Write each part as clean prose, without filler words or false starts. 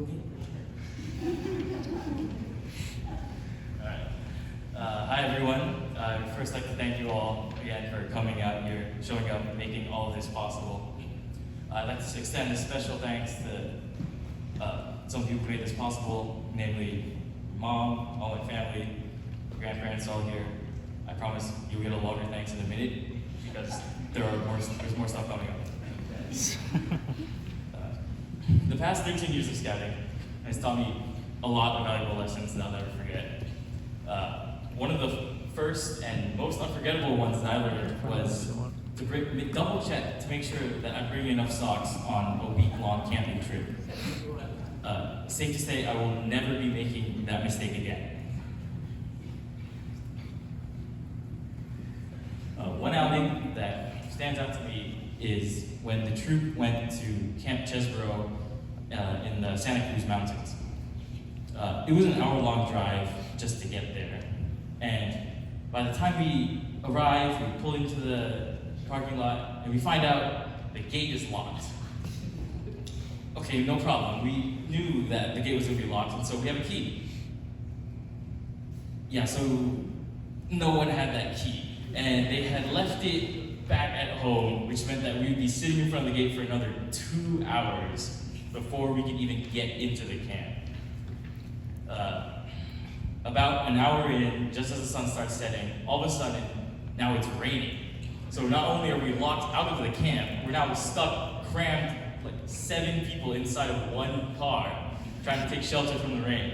Alright. Hi everyone. I'd first like to thank you all again for coming out here, showing up, and making all of this possible. I'd like to extend a special thanks to some people who made this possible, namely Mom, all my family, grandparents all here. I promise you'll get a longer thanks in a minute because there's more stuff coming up. The past 13 years of scouting has taught me a lot of valuable lessons that I'll never forget. One of the first and most unforgettable ones that I learned was to double check to make sure that I'm bringing enough socks on a week-long camping trip. Safe to say, I will never be making that mistake again. One outing that stands out to me is when the troop went to Camp Chesborough in the Santa Cruz Mountains. It was an hour-long drive just to get there. And by the time we arrive, we pull into the parking lot, and we find out the gate is locked. Okay, no problem. We knew that the gate was going to be locked, and so we have a key. Yeah, so no one had that key. And they had left it back at home, which meant that we'd be sitting in front of the gate for another 2 hours before we could even get into the camp. About an hour in, just as the sun starts setting, all of a sudden, now it's raining. So not only are we locked out of the camp, we're now stuck, crammed, like 7 people inside of one car, trying to take shelter from the rain.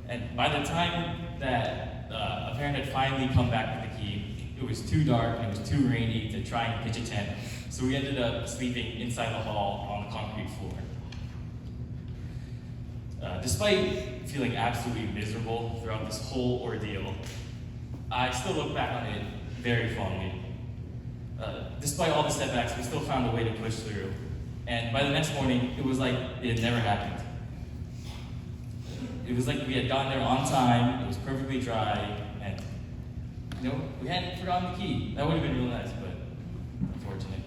And by the time that a parent had finally come back with the key, it was too dark and it was too rainy to try and pitch a tent. So we ended up sleeping inside the hall on the concrete floor. Despite feeling absolutely miserable throughout this whole ordeal, I still look back on it very fondly. Despite all the setbacks, we still found a way to push through. And by the next morning, it was like it had never happened. It was like we had gotten there on time, it was perfectly dry, and we hadn't forgotten the key. That would have been real nice, but unfortunate.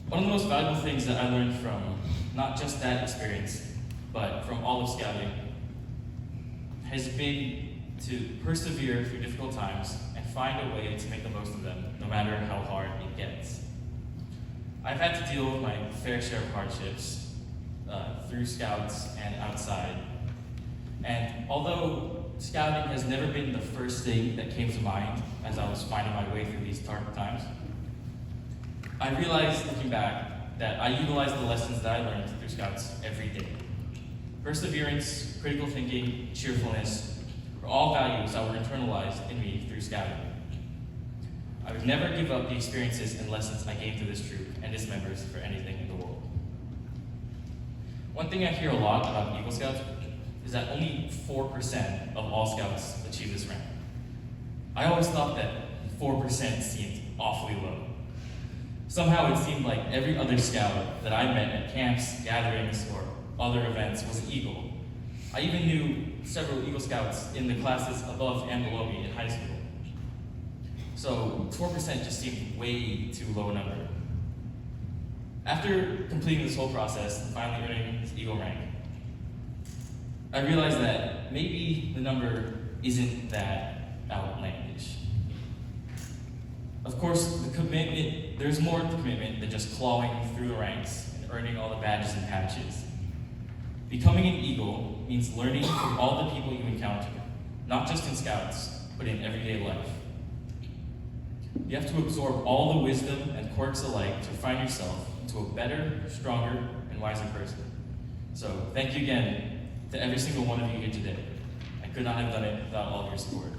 One of the most valuable things that I learned from not just that experience, but from all of scouting, has been to persevere through difficult times and find a way to make the most of them, no matter how hard it gets. I've had to deal with my fair share of hardships through scouts and outside. And although scouting has never been the first thing that came to mind as I was finding my way through these dark times, I realized, looking back, that I utilized the lessons that I learned through scouts every day. Perseverance, critical thinking, cheerfulness were all values that were internalized in me through scouting. I would never give up the experiences and lessons I gained through this troop and its members for anything in the world. One thing I hear a lot about Eagle Scouts is that only 4% of all scouts achieve this rank. I always thought that 4% seemed awfully low. Somehow it seemed like every other scout that I met at camps, gatherings, or other events was an Eagle. I even knew several Eagle Scouts in the classes above and below me in high school. So 4% just seemed way too low a number. After completing this whole process and finally earning this Eagle rank, I realized that maybe the number isn't that outlandish. Of course, there's more to commitment than just clawing through the ranks and earning all the badges and patches. Becoming an Eagle means learning from all the people you encounter, not just in scouts, but in everyday life. You have to absorb all the wisdom and quirks alike to find yourself into a better, stronger, and wiser person. So thank you again to every single one of you here today. I could not have done it without all of your support.